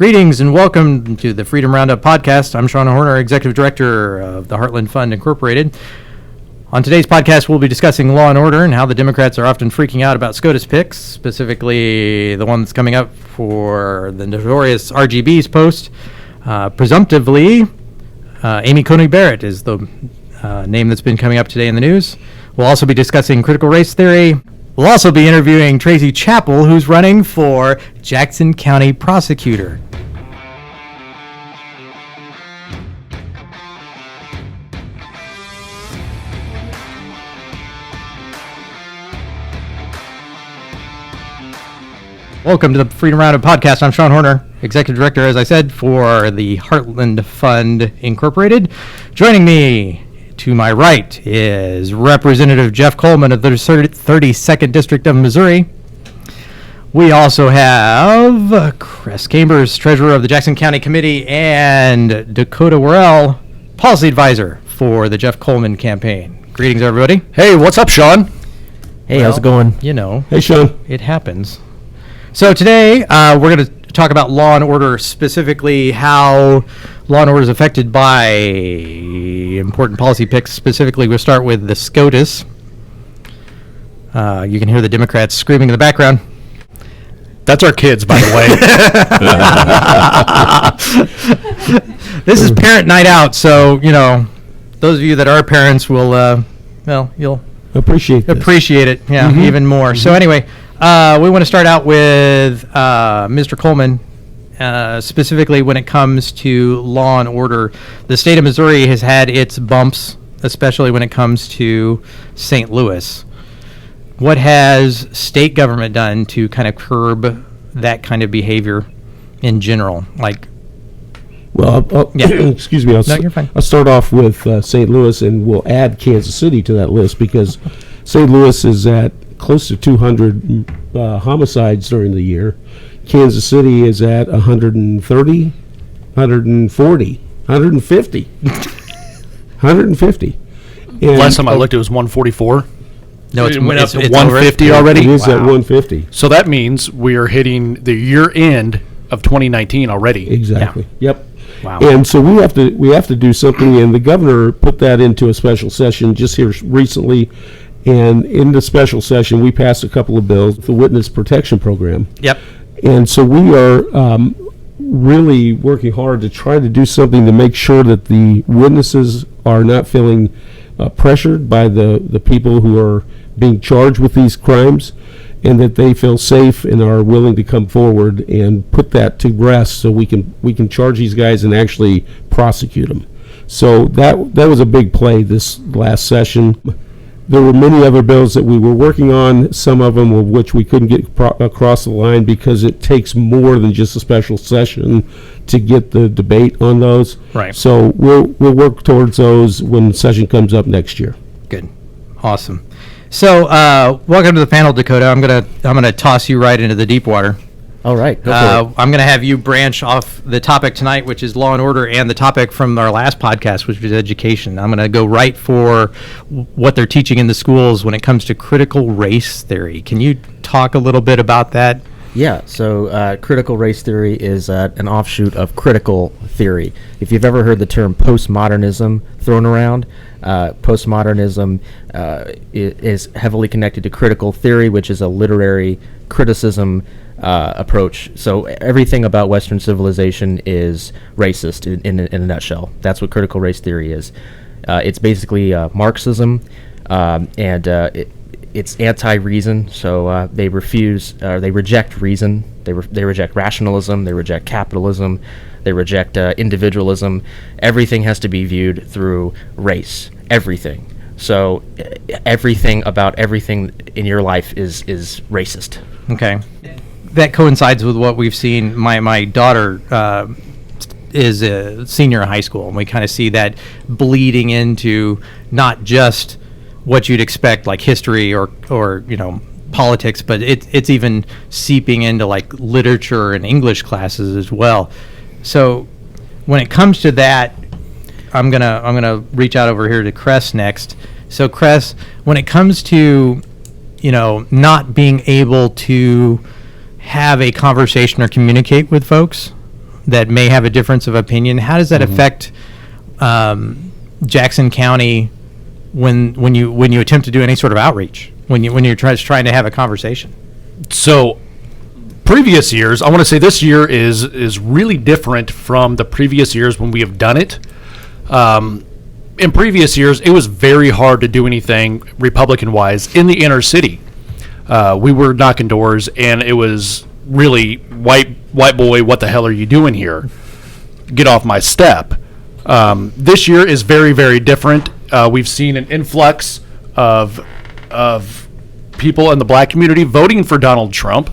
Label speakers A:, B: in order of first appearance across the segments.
A: Greetings and welcome to the Freedom Roundup podcast. I'm Sean Horner, Executive Director of the Heartland Fund Incorporated. On today's podcast, we'll be discussing law and order and how the Democrats are often freaking out about SCOTUS picks, specifically the one that's coming up for the notorious RGB's post. Presumptively, Amy Coney Barrett is the name that's been coming up today in the news. We'll also be discussing critical race theory. We'll also be interviewing Tracey Chappell, who's running for Jackson County Prosecutor. Welcome to the Freedom Roundup podcast. I'm Sean Horner, Executive Director, as I said, for the Heartland Fund Incorporated. Joining me to my right is Representative Jeff Coleman of the 32nd District of Missouri. We also have Chris Chambers, Treasurer of the Jackson County Committee, and Dakota Worrell, Policy Advisor for the Jeff Coleman campaign. Greetings, everybody.
B: Hey, what's up, Sean?
C: Hey, how's it going?
A: You know.
B: Hey, Sean.
A: It happens. So today, we're going to talk about law and order, specifically how law and order is affected by important policy picks. Specifically, we'll start with the SCOTUS. You can hear the Democrats screaming in the background.
B: That's our kids, by the
A: way. This is parent night out, so, you know, those of you that are parents will, you'll
C: appreciate
A: it, even more. So anyway, we want to start out with Mr. Coleman, specifically when it comes to law and order. The state of Missouri has had its bumps, especially when it comes to St. Louis. What has state government done to kind of curb that kind of behavior in general?
C: Excuse me.
A: You're fine.
C: I'll start off with St. Louis, and we'll add Kansas City to that list because St. Louis is at close to 200 homicides during the year. Kansas City is at 130, 140, 150. 150. And
B: last time I looked, it was 144.
A: No, it's
B: 150 already?
C: It is at 150.
B: So that means we are hitting the year end of 2019 already.
C: Exactly.
A: Yeah.
C: Yep.
A: Wow.
C: And so we have to do something, and the governor put that into a special session just here recently. And in the special session, we passed a couple of bills, the Witness Protection Program.
A: Yep.
C: And so we are really working hard to try to do something to make sure that the witnesses are not feeling pressured by the people who are being charged with these crimes, and that they feel safe and are willing to come forward and put that to rest so we can charge these guys and actually prosecute them. So that was a big play this last session. There were many other bills that we were working on, some of them of which we couldn't get across the line because it takes more than just a special session to get the debate on those.
A: Right.
C: So we'll work towards those when the session comes up next year.
A: Good. Awesome. So welcome to the panel, Dakota. I'm gonna toss you right into the deep water.
C: All right. Go for it.
A: I'm going to have you branch off the topic tonight, which is law and order, and the topic from our last podcast, which was education. I'm going to go right for what they're teaching in the schools when it comes to critical race theory. Can you talk a little bit about that?
D: Yeah, so critical race theory is an offshoot of critical theory. If you've ever heard the term postmodernism thrown around, postmodernism is heavily connected to critical theory, which is a literary criticism approach. So everything about Western civilization is racist in a nutshell. That's what critical race theory is. It's basically Marxism, and it's anti-reason. So they reject reason. They reject rationalism. They reject capitalism. They reject individualism. Everything has to be viewed through race. Everything. So everything about everything in your life is racist.
A: Okay. That coincides with what we've seen. My daughter is a senior in high school, and we kind of see that bleeding into not just what you'd expect, like history or politics, but it's even seeping into like literature and English classes as well. So when it comes to that, I'm gonna reach out over here to Cress next. So Cress, when it comes to not being able to have a conversation or communicate with folks that may have a difference of opinion. How does that affect Jackson County when you attempt to do any sort of outreach, when you're trying to have a conversation?
B: So previous years, I want to say this year is really different from the previous years when we have done it. In previous years, it was very hard to do anything Republican-wise in the inner city. We were knocking doors, and it was really white boy, what the hell are you doing here? Get off my step. This year is very, very different. We've seen an influx of people in the black community voting for Donald Trump,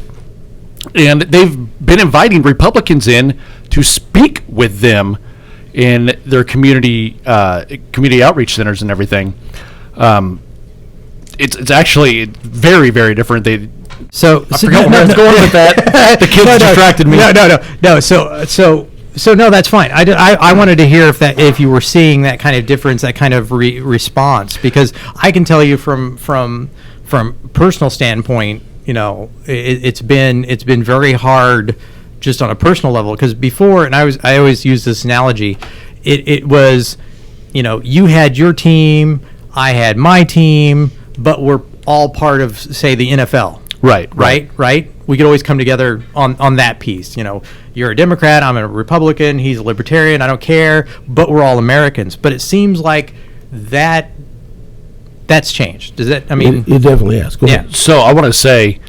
B: and they've been inviting Republicans in to speak with them in their community outreach centers and everything. It's actually very, very different. I forgot where I was going with that. The kids distracted me.
A: No. So no, that's fine. I wanted to hear if you were seeing that kind of difference, that kind of response, because I can tell you from personal standpoint, it's been very hard just on a personal level, because before, and I always use this analogy, it was, you had your team, I had my team, but we're all part of, say, the NFL. Right. We could always come together on that piece. You're a Democrat, I'm a Republican, he's a Libertarian, I don't care, but we're all Americans. But it seems like that's changed. Does that? I mean,
C: it definitely has. Go ahead.
B: So I want to say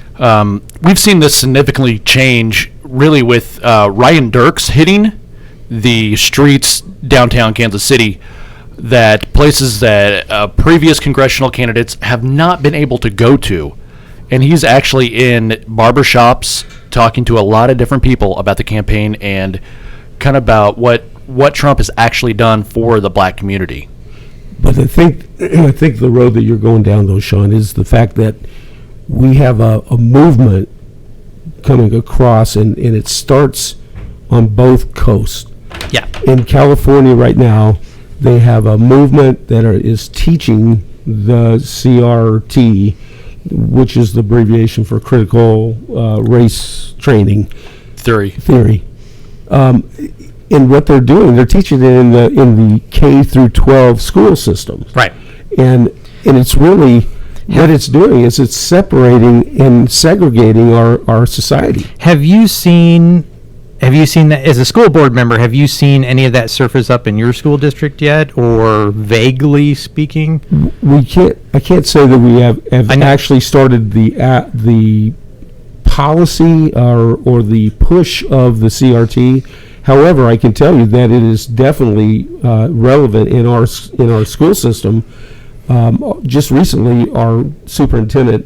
B: we've seen this significantly change, really, with Ryan Dirks hitting the streets downtown Kansas City, that places that previous congressional candidates have not been able to go to. And he's actually in barbershops talking to a lot of different people about the campaign and kind of about what Trump has actually done for the black community.
C: But I think the road that you're going down, though, Sean, is the fact that we have a movement coming across, and it starts on both coasts.
A: Yeah.
C: In California right now, they have a movement that is teaching the CRT, which is the abbreviation for critical race training theory. And what they're doing, they're teaching it in the K through 12 school system.
A: Right.
C: And it's really what it's doing is it's separating and segregating our society.
A: Have you seen that as a school board member? Have you seen any of that surface up in your school district yet, or vaguely speaking?
C: I can't say that we have actually started the policy or the push of the CRT. However, I can tell you that it is definitely relevant in our school system. Just recently, our superintendent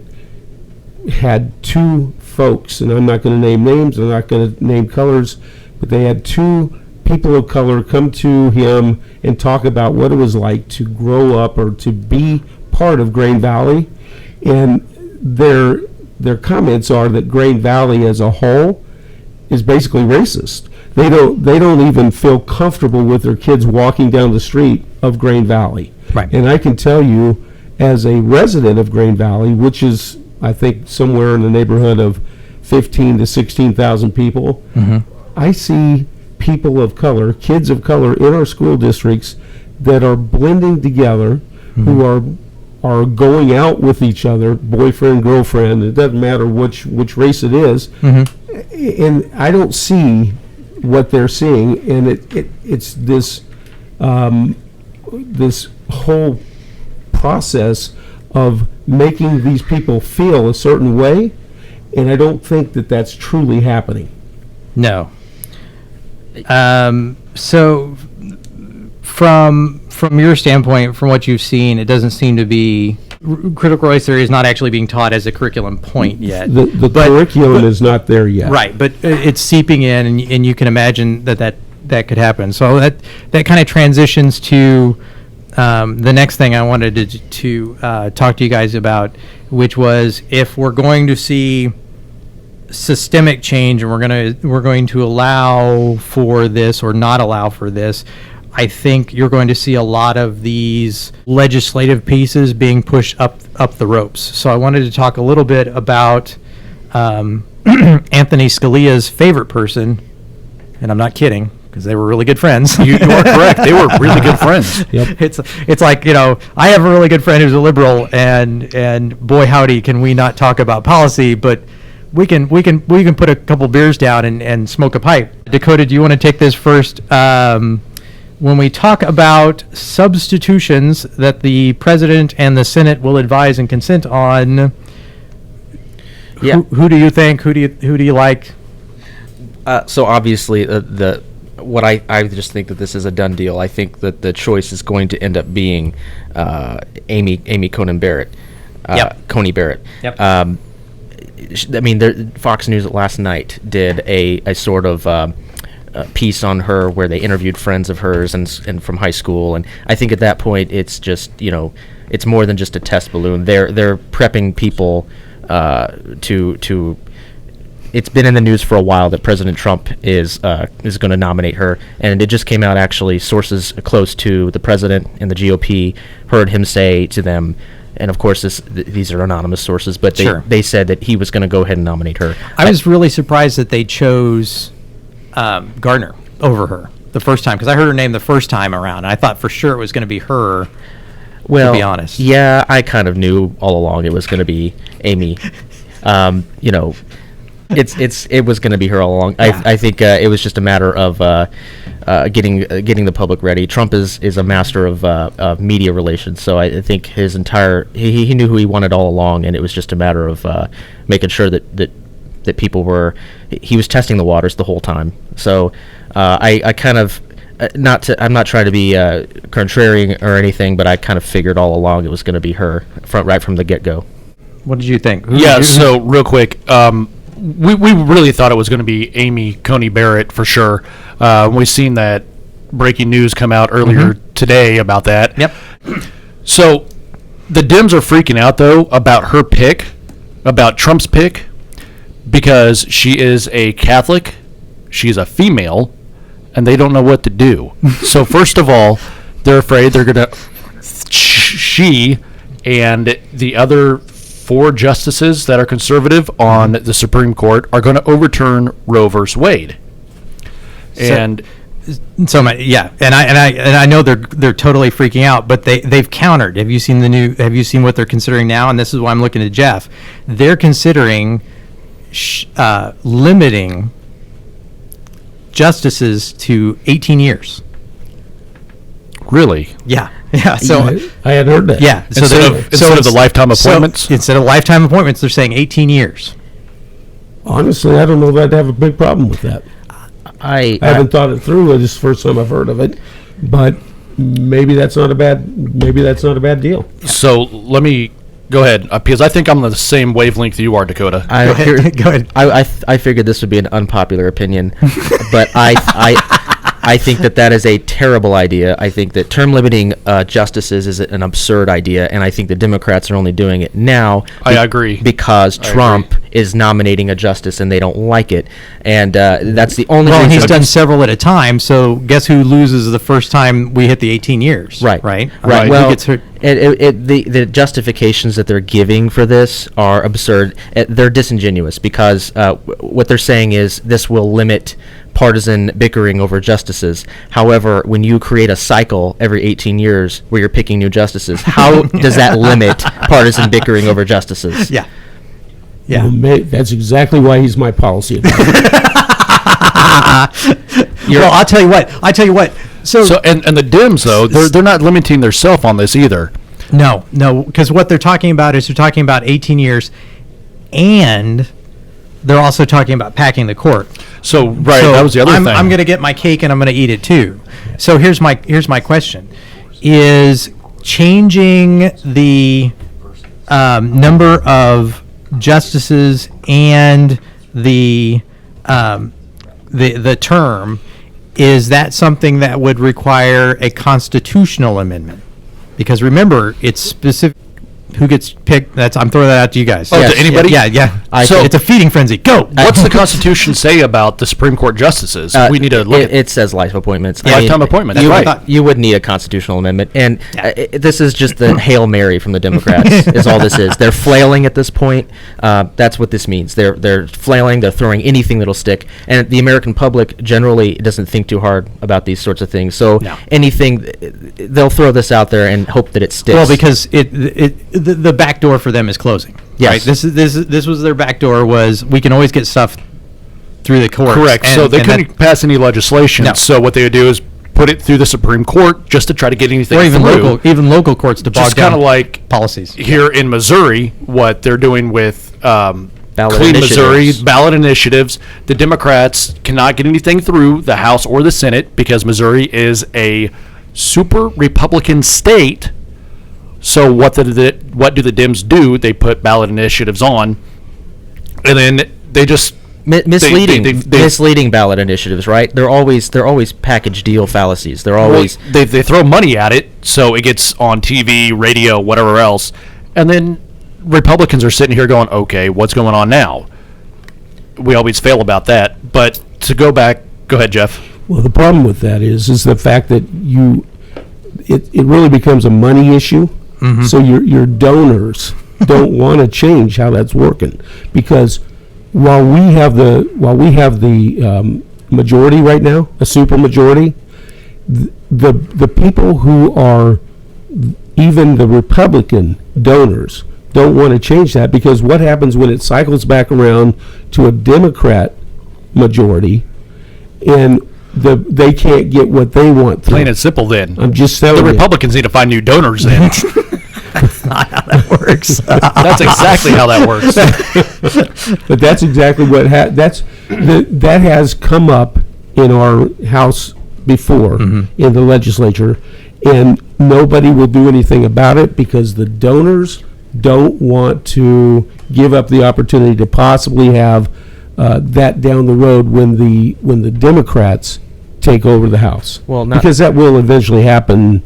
C: had two folks, and I'm not going to name names, I'm not going to name colors, but they had two people of color come to him and talk about what it was like to grow up or to be part of Grain Valley. And their comments are that Grain Valley as a whole is basically racist. They don't even feel comfortable with their kids walking down the street of Grain Valley.
A: Right.
C: And I can tell you, as a resident of Grain Valley, which is, I think, somewhere in the neighborhood of 15 to 16,000 people, I see people of color, kids of color in our school districts that are blending together, who are going out with each other, boyfriend, girlfriend, it doesn't matter which race it is. And I don't see what they're seeing, and it's this this whole process of making these people feel a certain way, and I don't think that that's truly happening.
A: No. So from your standpoint, from what you've seen, it doesn't seem to be critical race theory is not actually being taught as a curriculum point yet.
C: The curriculum is not there yet.
A: Right, but it's seeping in, and you can imagine that could happen. So that kind of transitions to the next thing I wanted to talk to you guys about, which was if we're going to see systemic change and we're going to allow for this or not allow for this, I think you're going to see a lot of these legislative pieces being pushed up the ropes. So I wanted to talk a little bit about Anthony Scalia's favorite person, and I'm not kidding because they were really good friends.
B: You are correct. They were really good friends.
C: Yep.
A: It's like, I have a really good friend who's a liberal, and boy howdy, can we not talk about policy, but we can put a couple beers down and smoke a pipe. Dakota, do you want to take this first? When we talk about substitutions that the president and the Senate will advise and consent on,
D: Yeah.
A: who do you think? Who do you like?
D: So obviously, I just think that this is a done deal. I think that the choice is going to end up being Amy Coney Barrett.
A: Yep.
D: Coney Barrett.
A: Yep.
D: Fox News last night did a sort of piece on her where they interviewed friends of hers and from high school, and I think at that point it's just it's more than just a test balloon. They're prepping people to. It's been in the news for a while that President Trump is going to nominate her, and it just came out. Actually, sources close to the president and the GOP heard him say to them, and of course these are anonymous sources, but they said that he was going to go ahead and nominate her.
A: I was really surprised that they chose Gardner over her the first time, because I heard her name the first time around, and I thought for sure it was going to be her.
D: Well,
A: to be honest,
D: yeah, I kind of knew all along it was going to be Amy. It was going to be her all along.
A: Yeah.
D: I think it was just a matter of getting the public ready. Trump is a master of media relations, so I think his entire he knew who he wanted all along, and it was just a matter of making sure that people were. He was testing the waters the whole time. So I kind of. I'm not trying to be contrarian or anything, but I kind of figured all along it was going to be her right from the get-go.
A: what did you think?
B: So real quick, we really thought it was going to be Amy Coney Barrett for sure. We've seen that breaking news come out earlier today about that.
A: Yep.
B: So the Dems are freaking out, though, about her pick, about Trump's pick, because she is a Catholic, she's a female, and they don't know what to do. So first of all, they're afraid they're going to... She and the other 4 justices that are conservative on the Supreme Court are going to overturn Roe versus Wade. And...
A: and I know they're totally freaking out, but they've countered. Have you seen what they're considering now? And this is why I'm looking at Jeff. They're considering limiting justices to 18 years.
B: Really?
A: Yeah. So
C: I had heard that.
A: yeah. So
B: Instead of the lifetime appointments?
A: Instead of lifetime appointments, they're saying 18 years.
C: Honestly, I don't know that I'd have a big problem with that. I haven't thought it through. This is the first time I've heard of it, but maybe that's not a bad deal.
B: So let me go ahead, because I think I'm on the same wavelength you are, Dakota.
A: Go ahead.
D: I figured this would be an unpopular opinion, but I think that is a terrible idea. I think that term limiting justices is an absurd idea, and I think the Democrats are only doing it now.
B: I agree.
D: Because Trump is nominating a justice and they don't like it, and that's the only.
A: Well,
D: reason.
A: he's done several at a time. So guess who loses the first time we hit the 18 years?
D: Right.
A: Right.
D: Well,
A: Who gets hurt?
D: the justifications that they're giving for this are absurd. They're disingenuous because what they're saying is this will limit partisan bickering over justices. However, when you create a cycle every 18 years where you're picking new justices, how does that limit partisan bickering over justices?
A: Yeah. Yeah.
C: Well, that's exactly why he's my policy advisor.
A: Well, I'll tell you what. So
B: and the Dems, though, they're not limiting themselves on this either.
A: No, because what they're talking about is 18 years, and they're also talking about packing the court.
B: So that was the other thing.
A: I'm going to get my cake and I'm going to eat it too. So here's my question: is changing the number of justices and the term, is that something that would require a constitutional amendment? Because remember, it's specific who gets picked? I'm throwing that out to you guys.
B: Oh,
D: Yes.
B: to anybody?
A: Yeah.
B: So-
A: it's a feeding frenzy. Go.
B: What's the Constitution say about the Supreme Court justices? We need to look at
D: It says life appointments.
B: Lifetime appointment,
D: You,
B: that's right.
D: you would need a constitutional amendment, and this is just the Hail Mary from the Democrats. Is all this is. They're flailing at this point. That's what this means. They're flailing. They're throwing anything that'll stick, and the American public generally doesn't think too hard about these sorts of things. So
A: No.
D: anything, they'll throw this out there and hope that it sticks.
A: Well, because the back door for them is closing.
D: Yes.
A: Right? This was their back door. Was we can always get stuff through the courts.
B: correct. So they couldn't pass any legislation.
A: No.
B: So what they would do is put it through the Supreme Court just to try to get anything
A: or even
B: through.
A: local courts to bog
B: Just
A: down
B: kind of like
A: policies.
B: here in Missouri, what they're doing with Clean
D: initiatives.
B: Missouri ballot initiatives. The Democrats cannot get anything through the House or the Senate because Missouri is a super Republican state. So what do the Dems do? They put ballot initiatives on, and then they just
D: misleading,
B: they-
D: misleading ballot initiatives, right? They're always package deal fallacies. They're always
B: they throw money at it, so it gets on TV, radio, whatever else, and then Republicans are sitting here going, "Okay, what's going on now?" We always fail about that. But to go back, go ahead, Jeff.
C: Well, the problem with that is the fact that it really becomes a money issue. So your donors don't want to change how that's working, because while we have the majority right now, a super majority, the people who are even the Republican donors don't want to change that, because what happens when it cycles back around to a Democrat majority and they can't get what they want through.
B: Plain and simple. Then
C: I'm just
B: the
C: telling you.
B: Republicans need to find new donors. Then
A: Not how that works.
B: that's exactly how that works.
C: But that's exactly what that has come up in our House before in the legislature, and nobody will do anything about it because the donors don't want to give up the opportunity to possibly have that down the road when the Democrats take over the House.
D: Well, not-
C: because that will eventually happen,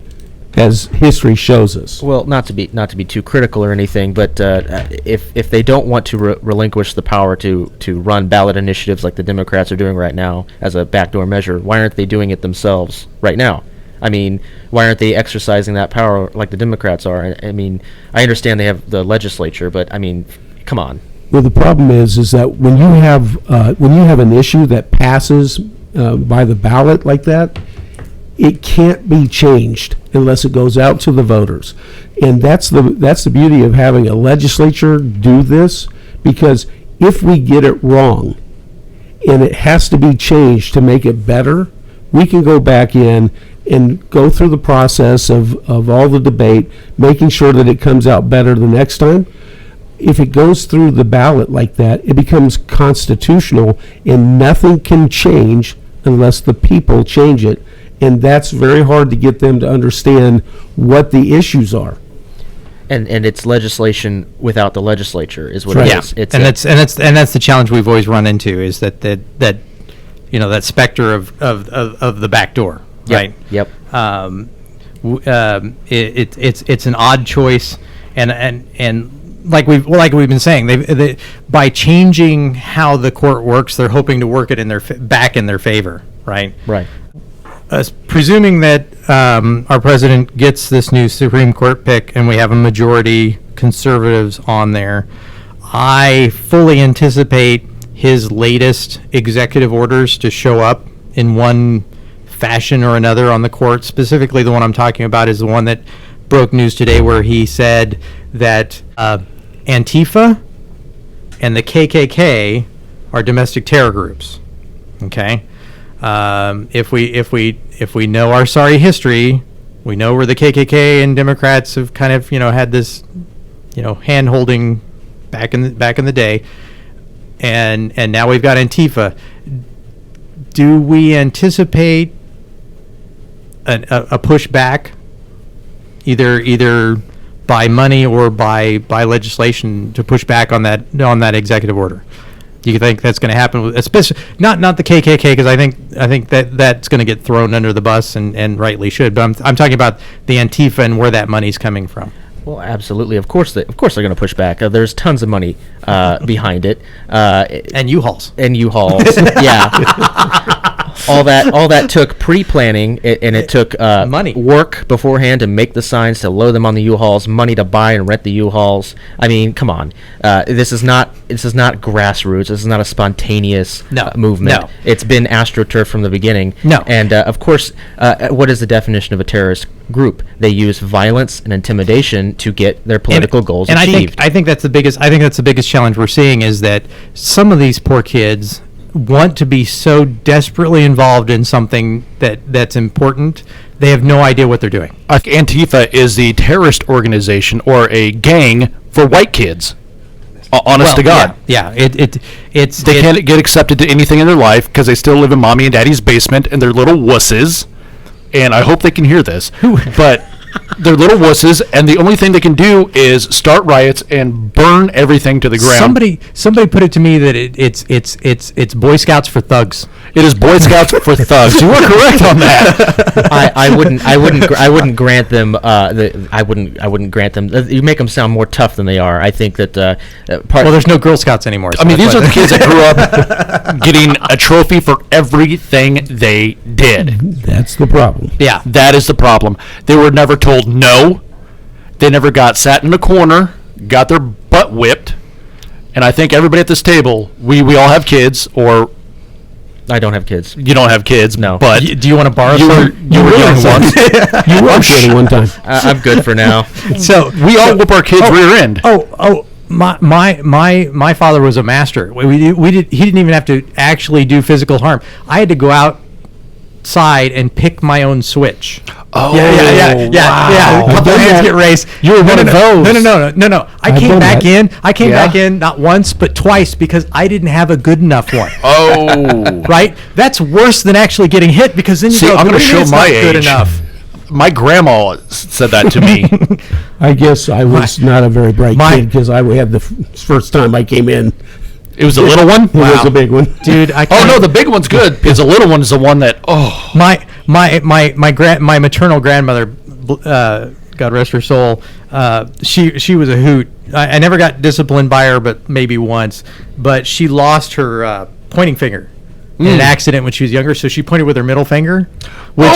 C: as history shows us.
D: Well, not to be too critical or anything, but if they don't want to relinquish the power to run ballot initiatives like the Democrats are doing right now as a backdoor measure, why aren't they doing it themselves right now? I mean, why aren't they exercising that power like the Democrats are? I mean, I understand they have the legislature, but I mean, come on.
C: Well, the problem is that when you have an issue that passes by the ballot like that, it can't be changed unless it goes out to the voters, and that's the beauty of having a legislature do this. Because if we get it wrong, and it has to be changed to make it better, we can go back in and go through the process of all the debate, making sure that it comes out better the next time. If it goes through the ballot like that, it becomes constitutional, and nothing can change unless the people change it. And that's very hard to get them to understand what the issues are.
D: And it's legislation without the legislature is what
C: Right.
D: it
A: Yeah,
D: is. It's
A: and that's the challenge we've always run into, is that that specter of the back door,
D: Yep,
A: right?
D: Yep.
A: It's an odd choice, and like we've been saying, they by changing how the court works, they're hoping to work it in back in their favor, right?
D: Right.
A: Presuming that our president gets this new Supreme Court pick and we have a majority conservatives on there, I fully anticipate his latest executive orders to show up in one fashion or another on the court. Specifically, the one I'm talking about is the one that broke news today, where he said that Antifa and the KKK are domestic terror groups. Okay. If we know our sorry history, we know where the KKK and Democrats have kind of had this hand holding back in the day, and now we've got Antifa. Do we anticipate a pushback, either by money or by legislation, to push back on that executive order? Do you think that's going to happen? Especially not the KKK, because I think that's going to get thrown under the bus, and rightly should. But I'm talking about the Antifa and where that money's coming from.
D: Well, absolutely. Of course they're going to push back. There's tons of money behind it.
A: And U-Hauls.
D: And U-Hauls. Yeah. All that took pre-planning, and it took
A: money,
D: work beforehand to make the signs, to load them on the U-Hauls, money to buy and rent the U-Hauls. I mean, come on. This is not grassroots. This is not a spontaneous movement.
A: No.
D: It's been AstroTurf from the beginning.
A: No.
D: And of course, what is the definition of a terrorist group? They use violence and intimidation to get their political goals achieved.
A: I think that's the biggest challenge we're seeing, is that some of these poor kids want to be so desperately involved in something that's important, they have no idea what they're doing.
B: Antifa is the terrorist organization or a gang for white kids. Honest to God.
A: Yeah.
B: They can't get accepted to anything in their life because they still live in mommy and daddy's basement and they're little wusses. And I hope they can hear this. But they're little wusses, and the only thing they can do is start riots and burn everything to the ground.
A: Somebody put it to me that it's Boy Scouts for thugs.
B: It is Boy Scouts for thugs. You are correct on that.
D: I wouldn't grant them. I wouldn't grant them. You make them sound more tough than they are. I think that.
A: Well, there's no Girl Scouts anymore. So
B: I mean, these are the kids that grew up getting a trophy for everything they did.
C: That's the problem.
A: Yeah,
B: that is the problem. They were never told no. They never got sat in a corner, got their butt whipped. And I think everybody at this table, we all have kids, or
D: I don't have kids.
B: You don't have kids,
D: no.
B: But
A: do you want to borrow
B: you
A: some?
B: You were young once.
C: You were good at one time.
D: I'm good for now.
A: So
B: we all whoop our kids' rear end.
A: My father was a master. He didn't even have to actually do physical harm. I had to go outside and pick my own switch.
B: Oh,
A: yeah. Couple hands get raised.
B: You were one of those.
A: No. I came back in not once but twice because I didn't have a good enough one.
B: Oh,
A: right. That's worse than actually getting hit, because then you go,
B: I'm going to show my age.
A: Good enough.
B: My grandma said that to me.
C: I guess I was not a very bright kid because I had the first time I came in.
B: It was a little one?
C: It was a big one.
A: Dude,
B: the big one's good because the little one is the one that,
A: my maternal grandmother, God rest her soul, she was a hoot. I never got disciplined by her, but maybe once. But she lost her pointing finger in an accident when she was younger, so she pointed with her middle finger, which,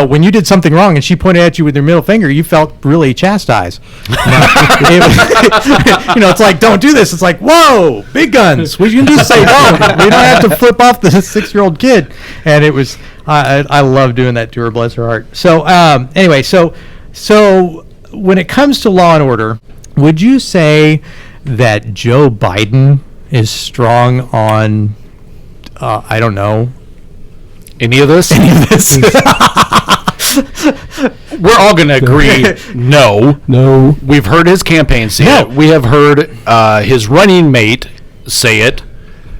A: when you did something wrong and she pointed at you with your middle finger, you felt really chastised. It's like, don't do this. It's like, whoa, big guns. We can just say no. We don't have to flip off the 6-year-old kid. And it was, I love doing that to her, bless her heart. So anyway, so when it comes to law and order, would you say that Joe Biden is strong on I don't know.
B: Any of this? We're all going to agree, no.
C: No.
B: We've heard his campaign say it. We have heard his running mate say it.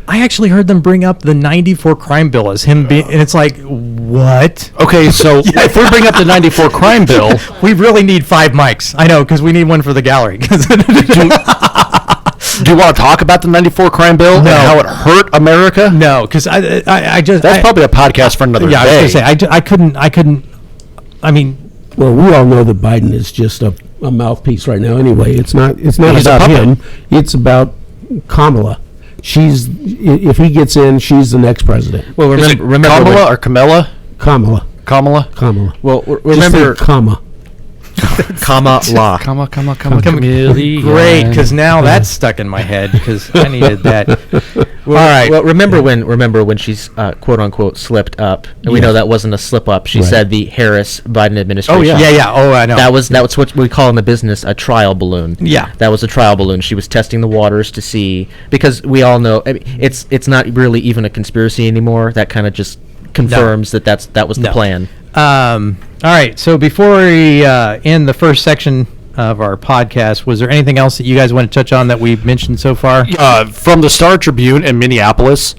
A: I actually heard them bring up the 94 crime bill as him being, and it's like, what?
B: Okay, so if we bring up the 94 crime bill.
A: We really need 5 mics. I know, because we need one for the gallery.
B: Do you want to talk about the 94 crime bill and how it hurt America?
A: No, because I just...
B: That's probably a podcast for another day.
A: I was going to say, I couldn't, I mean...
C: Well, we all know that Biden is just a mouthpiece right now anyway. It's not about him. It's about Kamala. If he gets in, she's the next president.
D: Well, remember
B: Kamala or Kamala?
C: Kamala.
D: Well, remember...
B: Kamala.
A: Great, because now that's stuck in my head because I needed that.
D: All right. Well, remember when she's quote unquote slipped up, and we know that wasn't a slip up. She said the Harris Biden administration.
A: Oh yeah. Oh, I know.
D: That was what we call in the business a trial balloon.
A: Yeah.
D: That was a trial balloon. She was testing the waters to see, because we all know it's not really even a conspiracy anymore. That kind of just confirms that was the plan.
A: All right, so before we end the first section of our podcast, was there anything else that you guys want to touch on that we've mentioned so far?
B: From the Star Tribune in Minneapolis.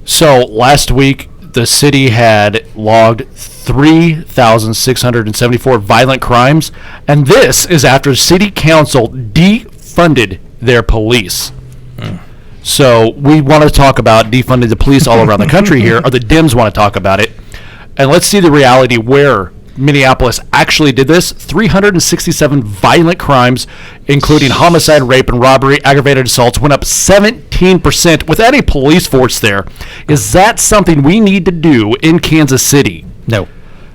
B: So last week, the city had logged 3,674 violent crimes, and this is after city council defunded their police. So we want to talk about defunding the police all around the country here, or the Dems want to talk about it. And let's see the reality where Minneapolis actually did this. 367 violent crimes, including homicide, rape, and robbery, aggravated assaults, went up 17% without a police force there. Is that something we need to do in Kansas City?
A: No.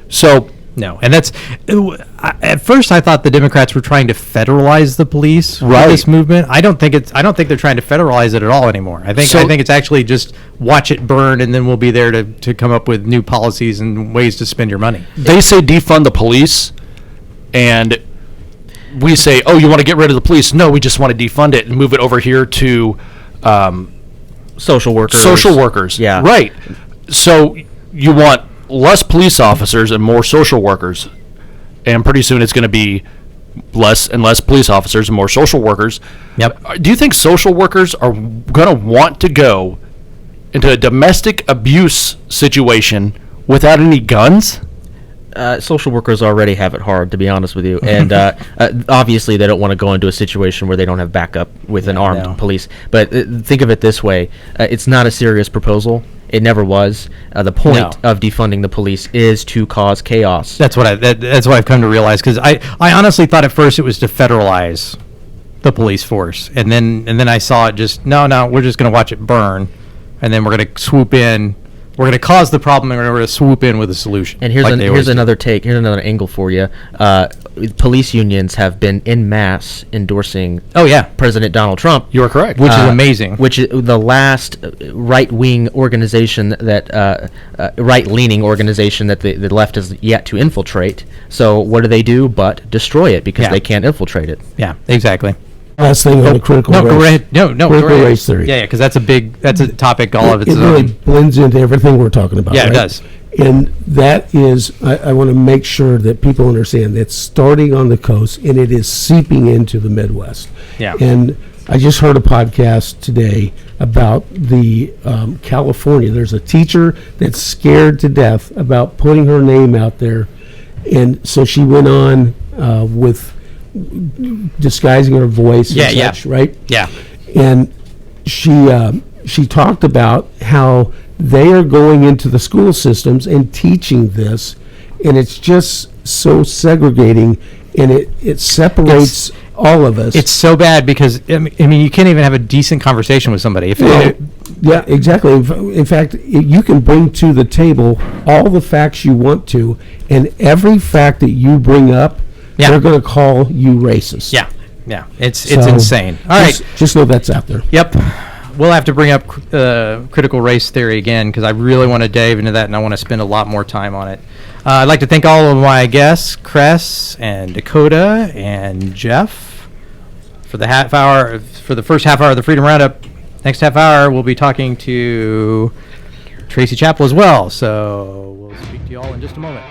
B: So,
A: No, and that's at first I thought the Democrats were trying to federalize the police with
B: Right.
A: this movement. I don't think they're trying to federalize it at all anymore. I think it's actually just watch it burn, and then we'll be there to come up with new policies and ways to spend your money.
B: they say defund the police, and we say, oh, you want to get rid of the police? No, we just want to defund it and move it over here to
D: Social workers.
B: social workers.
D: Yeah.
B: Right. So you want less police officers and more social workers. And pretty soon it's going to be less and less police officers and more social workers.
A: Yep.
B: Do you think social workers are going to want to go into a domestic abuse situation without any guns?
D: Social workers already have it hard, to be honest with you, and obviously they don't want to go into a situation where they don't have backup with an armed
A: no.
D: police. But think of it this way: it's not a serious proposal. It never was. The point of defunding the police is to cause chaos.
A: That's what I've come to realize, because I honestly thought at first it was to federalize the police force, and then I saw it just no, we're just going to watch it burn, and then we're going to swoop in. We're going to cause the problem, and we're going to swoop in with a solution.
D: And here's another take. Here's another angle for you. Police unions have been en masse endorsing President Donald Trump.
B: You are correct.
A: Which is amazing.
D: Which is the last right-wing organization right-leaning organization that the left has yet to infiltrate. So what do they do but destroy it because they can't infiltrate it?
A: Yeah, exactly.
C: Last thing on the critical race.
A: Go ahead. No,
C: critical
A: go ahead.
C: race theory.
A: Yeah, because that's a topic all of its
C: It really blends into everything we're talking about.
A: Yeah, it
C: right?
A: does.
C: And that is, I want to make sure that people understand that's starting on the coast and it is seeping into the Midwest.
A: Yeah.
C: And I just heard a podcast today about the California. There's a teacher that's scared to death about putting her name out there. And so she went on with disguising her voice and such, right?
A: Yeah.
C: And she talked about how they are going into the school systems and teaching this, and it's just so segregating, and it separates all of us.
A: It's so bad because I mean you can't even have a decent conversation with somebody.
C: Yeah, exactly. In fact, you can bring to the table all the facts you want to, and every fact that you bring up, they're going to call you racist.
A: Yeah, it's insane. All right,
C: just know that's out there.
A: Yep, we'll have to bring up critical race theory again because I really want to dive into that and I want to spend a lot more time on it. I'd like to thank all of my guests, Cress and Dakota and Jeff, for the first half hour of the Freedom Roundup. Next half hour, we'll be talking to Tracey Chappell as well. So we'll speak to you all in just a moment.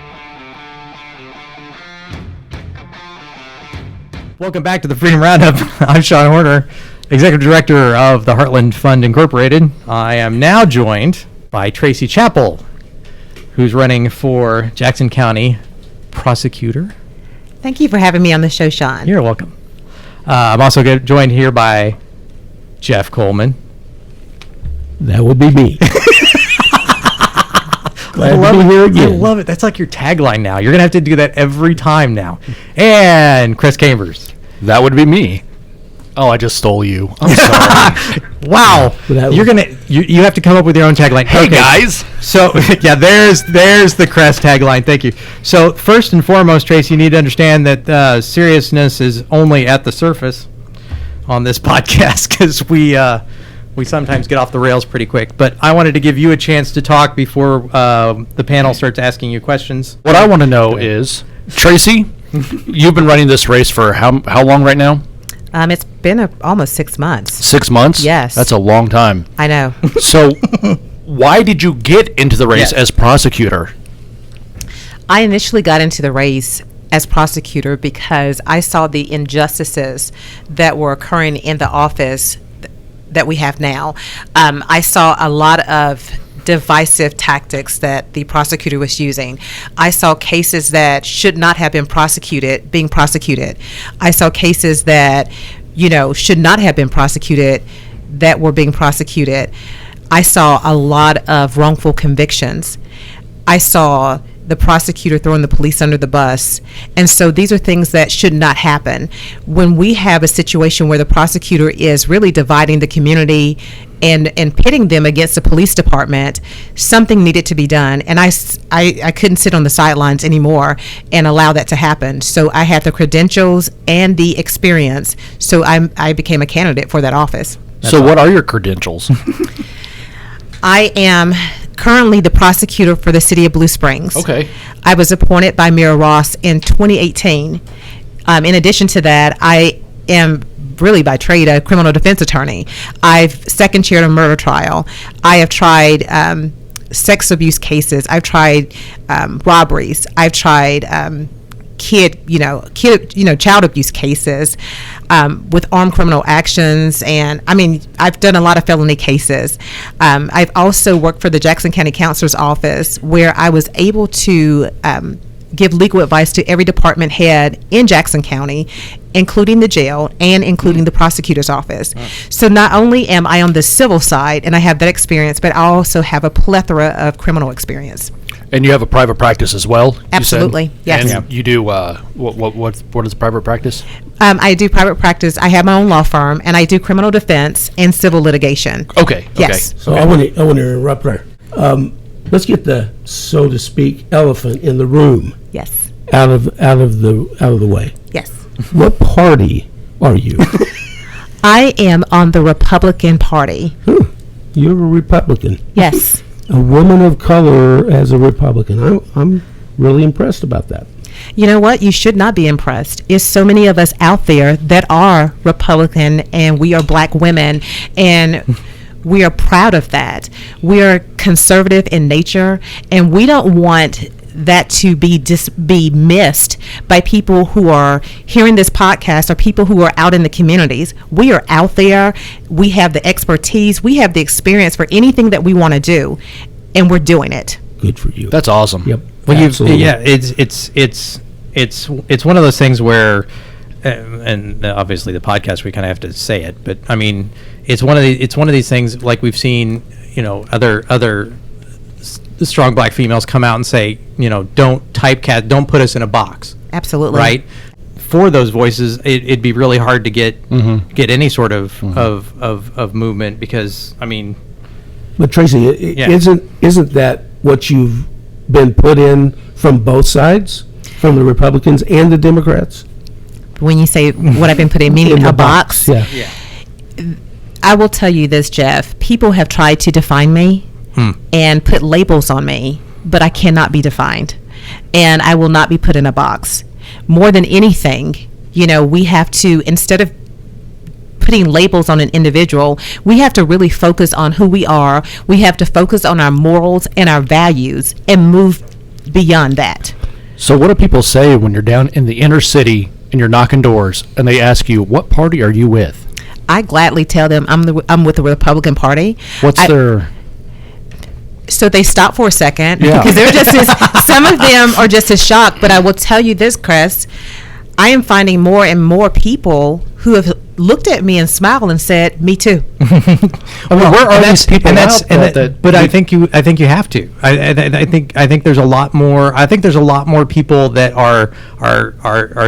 A: Welcome back to the Freedom Roundup. I'm Sean Horner, Executive Director of the Heartland Fund Incorporated. I am now joined by Tracey Chappell, who's running for Jackson County Prosecutor.
E: Thank you for having me on the show, Sean.
A: You're welcome. I'm also joined here by Jeff Coleman.
C: That would be me. Glad to be here again.
A: I love it. That's like your tagline now. You're going to have to do that every time now. And Chris Chambers.
B: That would be me. Oh, I just stole you. I'm sorry.
A: Wow. You have to come up with your own tagline.
B: Hey, guys.
A: So, yeah, there's the Crest tagline. Thank you. So, first and foremost, Trace, you need to understand that seriousness is only at the surface on this podcast because we sometimes get off the rails pretty quick. But I wanted to give you a chance to talk before the panel starts asking you questions.
B: What I want to know is, Tracey, you've been running this race for how long right now?
E: It's been almost 6 months.
B: 6 months?
E: Yes.
B: That's a long time.
E: I know.
B: So why did you get into the race as prosecutor?
E: I initially got into the race as prosecutor because I saw the injustices that were occurring in the office that we have now. I saw a lot of divisive tactics that the prosecutor was using. I saw cases that should not have been prosecuted being prosecuted. I saw cases that, should not have been prosecuted that were being prosecuted. I saw a lot of wrongful convictions. I saw the prosecutor throwing the police under the bus. And so these are things that should not happen. When we have a situation where the prosecutor is really dividing the community and pitting them against the police department, something needed to be done. And I couldn't sit on the sidelines anymore and allow that to happen. So I had the credentials and the experience. So I became a candidate for that office.
B: So what are your credentials?
E: I am currently the prosecutor for the city of Blue Springs.
B: Okay.
E: I was appointed by Mayor Ross in 2018. In addition to that, I am really by trade a criminal defense attorney. I've second chaired a murder trial. I have tried sex abuse cases. I've tried robberies. I've tried child abuse cases with armed criminal actions, and I've done a lot of felony cases. I've also worked for the Jackson County Counselor's Office, where I was able to give legal advice to every department head in Jackson County, including the jail and including the prosecutor's office. So not only am I on the civil side and I have that experience, but I also have a plethora of criminal experience.
B: And you have a private practice as well? You said?
E: Absolutely, yes.
B: And you do what is private practice?
E: I do private practice. I have my own law firm, and I do criminal defense and civil litigation.
B: Okay.
E: Yes.
C: So I want to interrupt there. Let's get the, so to speak, elephant in the room
E: Yes.
C: out of the way.
E: Yes.
C: What party are you?
E: I am on the Republican Party.
C: You're a Republican.
E: Yes.
C: A woman of color as a Republican. I'm really impressed about that.
E: You know what? You should not be impressed. There's so many of us out there that are Republican, and we are black women, and we are proud of that. We are conservative in nature, and we don't want that to be missed by people who are hearing this podcast or people who are out in the communities. We are out there. We have the expertise. We have the experience for anything that we want to do, and we're doing it.
C: Good for you.
B: That's awesome.
C: Yep.
A: Well,
C: absolutely.
A: it's one of those things where, and obviously the podcast we kind of have to say it, but I mean, it's one of these things like we've seen, other strong black females come out and say, don't typecast, don't put us in a box.
E: Absolutely.
A: Right. For those voices, it'd be really hard to get any sort of movement because I mean.
C: But Tracey, isn't that what you've been put in from both sides, from the Republicans and the Democrats?
E: When you say what I've been put in, meaning a box.
C: Yeah.
E: I will tell you this, Jeff. People have tried to define me and put labels on me, but I cannot be defined. And I will not be put in a box. More than anything, we have to, instead of putting labels on an individual, we have to really focus on who we are. We have to focus on our morals and our values and move beyond that.
B: So what do people say when you're down in the inner city and you're knocking doors and they ask you, what party are you with?
E: I gladly tell them I'm with the Republican Party. So they stop for a second because they're some of them are just as shocked. But I will tell you this, Chris, I am finding more and more people who have looked at me and smiled and said, "Me too."
B: Well, where are these people
A: But I think you have to. I think there's a lot more. I think there's a lot more people that are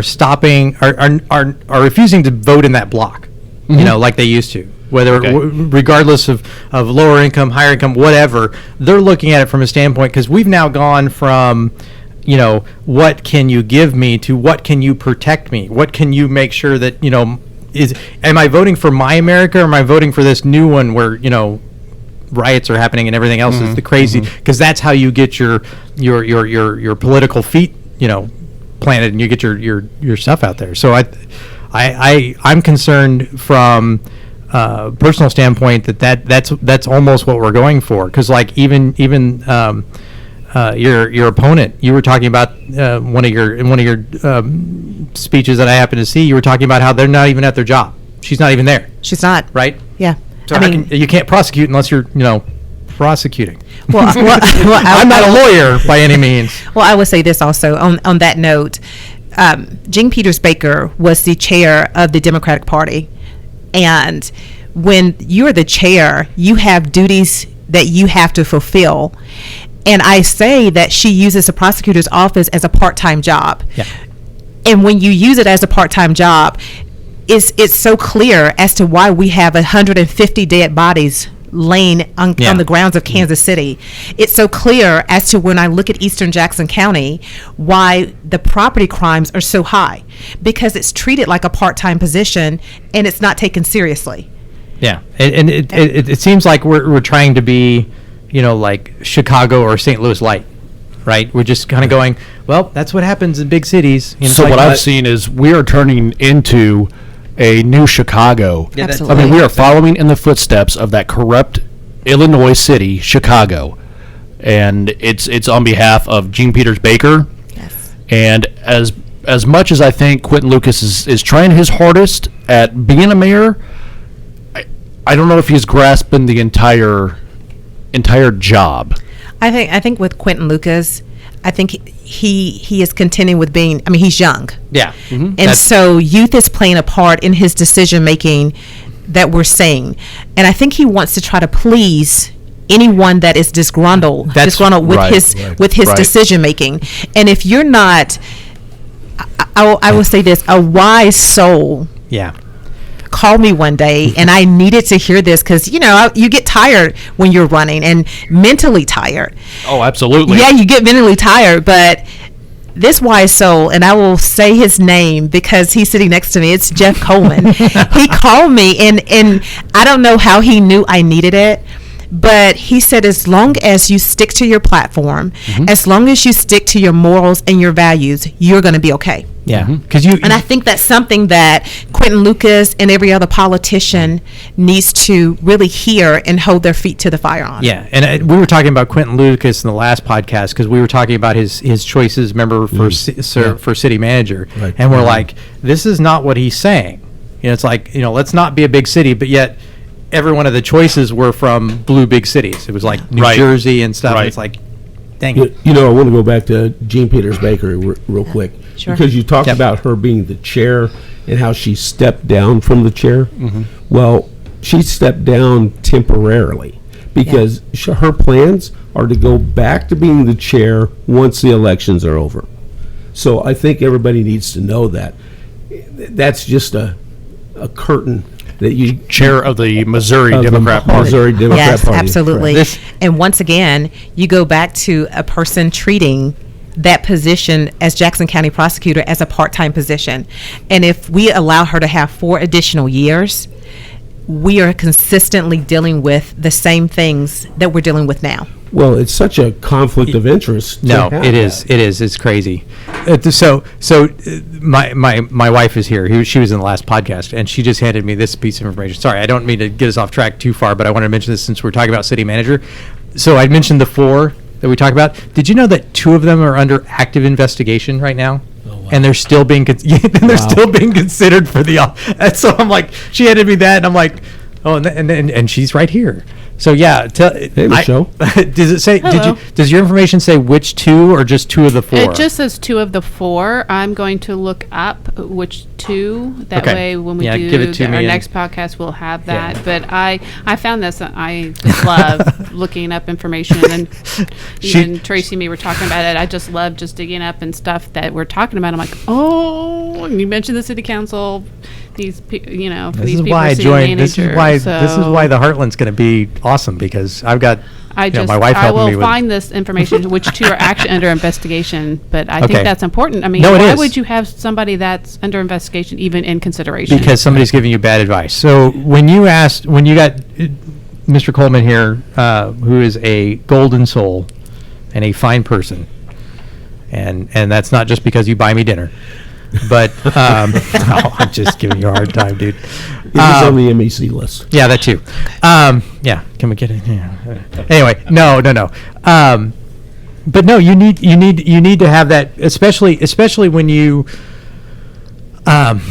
A: stopping are refusing to vote in that block. Like they used to. Whether regardless of lower income, higher income, whatever, they're looking at it from a standpoint because we've now gone from, what can you give me to what can you protect me? What can you make sure that, am I voting for my America or am I voting for this new one where, riots are happening and everything else is the crazy, because that's how you get your political feet, planted and you get your stuff out there. So I'm concerned from personal standpoint that's almost what we're going for, because like even your opponent, you were talking about one of your speeches that I happened to see, you were talking about how they're not even at their job. She's not even there.
E: She's not.
A: Right?
E: Yeah.
A: So you can't prosecute unless you're prosecuting.
E: Well,
A: I'm not a lawyer by any means.
E: Well, I would say this also on that note. Jean Peters Baker was the chair of the Democratic Party. And when you're the chair, you have duties that you have to fulfill. And I say that she uses the prosecutor's office as a part-time job.
A: Yeah.
E: And when you use it as a part-time job, it's so clear as to why we have 150 dead bodies laying on the grounds of Kansas City. It's so clear as to when I look at Eastern Jackson County, why the property crimes are so high, because it's treated like a part-time position and it's not taken seriously.
A: Yeah, and it seems like we're trying to be, like Chicago or St. Louis light, right? We're just kind of going, well, that's what happens in big cities.
B: So what I've seen is we are turning into a new Chicago.
A: Yeah,
E: Absolutely.
B: I mean, we are following in the footsteps of that corrupt Illinois city, Chicago, and it's on behalf of Gene Peters Baker.
E: Yes.
B: And as much as I think Quentin Lucas is trying his hardest at being a mayor, I don't know if he's grasping the entire job.
E: I think with Quentin Lucas, I think he is contending with being, he's young.
A: Yeah.
E: And so youth is playing a part in his decision making that we're seeing. And I think he wants to try to please anyone that is disgruntled with
B: right,
E: his
B: right.
E: decision making. And if you're not, I will say this, a wise soul
A: Yeah.
E: called me one day, and I needed to hear this because you get tired when you're running, and mentally tired.
B: Oh, absolutely.
E: Yeah, you get mentally tired, but this wise soul, and I will say his name because he's sitting next to me, it's Jeff Coleman. He called me, and I don't know how he knew I needed it, but he said, as long as you stick to your platform, as long as you stick to your morals and your values, you're going to be okay.
A: Yeah. Because
E: And I think that's something that Quentin Lucas and every other politician needs to really hear and hold their feet to the fire on.
A: Yeah, and we were talking about Quentin Lucas in the last podcast because we were talking about his choices, remember, for for city manager,
C: Right.
A: and we're like, this is not what he's saying. It's like, let's not be a big city, but yet every one of the choices were from blue big cities. It was like New
B: Right.
A: Jersey and stuff.
B: Right.
A: It's like, dang it.
C: I want to go back to Gene Peters Baker real quick.
E: Sure.
C: Because you talked
A: Yep.
C: about her being the chair and how she stepped down from the chair. Well, she stepped down temporarily because her plans are to go back to being the chair once the elections are over. So I think everybody needs to know that. That's just a curtain that you
B: Chair of the Missouri
C: of the
B: Democrat Party.
C: Missouri Democrat
E: Yes,
C: Party.
E: absolutely.
C: Correct.
E: And once again, you go back to a person treating that position as Jackson County prosecutor as a part-time position. And if we allow her to have 4 additional years, we are consistently dealing with the same things that we're dealing with now.
C: Well, it's such a conflict of interest. to
A: No,
C: have
A: it is.
C: that.
A: It is. It's crazy. My wife is here. She was in the last podcast, and she just handed me this piece of information. Sorry, I don't mean to get us off track too far, but I want to mention this since we're talking about city manager. So I mentioned the 4 that we talked about. Did you know that 2 of them are under active investigation right now? And they're still being still being considered for the. And so I'm like, she handed me that, and I'm like, oh, and she's right here. So yeah,
C: Hey, Michelle.
A: does it say?
F: Hello.
A: Does your information say which 2 or just 2 of the 4?
F: It just says 2 of the 4. I'm going to look up which 2. That
A: Okay.
F: way, when we
A: Yeah,
F: do
A: give it to me
F: our
A: and-
F: next podcast, we'll have that.
A: Yeah.
F: But I found this. I just love looking up information, and even Tracy and me were talking about it. I just love just digging up and stuff that we're talking about. I'm like, oh, and you mentioned the city council. These, for
A: This
F: these
A: is
F: people
A: why I
F: city
A: joined. This is
F: manager,
A: why. This is
F: so-
A: why the Heartland's going to be awesome because I've got. my wife
F: I
A: helping
F: will
A: me with.
F: find this information, which 2 are actually under investigation. But I
A: Okay.
F: think that's important. I mean,
A: No, it
F: why
A: is.
F: would you have somebody that's under investigation even in consideration?
A: Because somebody's giving you bad advice. So when you got Mr. Coleman here, who is a golden soul and a fine person, and that's not just because you buy me dinner, but no, I'm just giving you a hard time, dude.
C: It was on the MEC list.
A: Yeah, that too. Yeah, can we get it? Yeah. Anyway, no. But no, you need to have that, especially when you have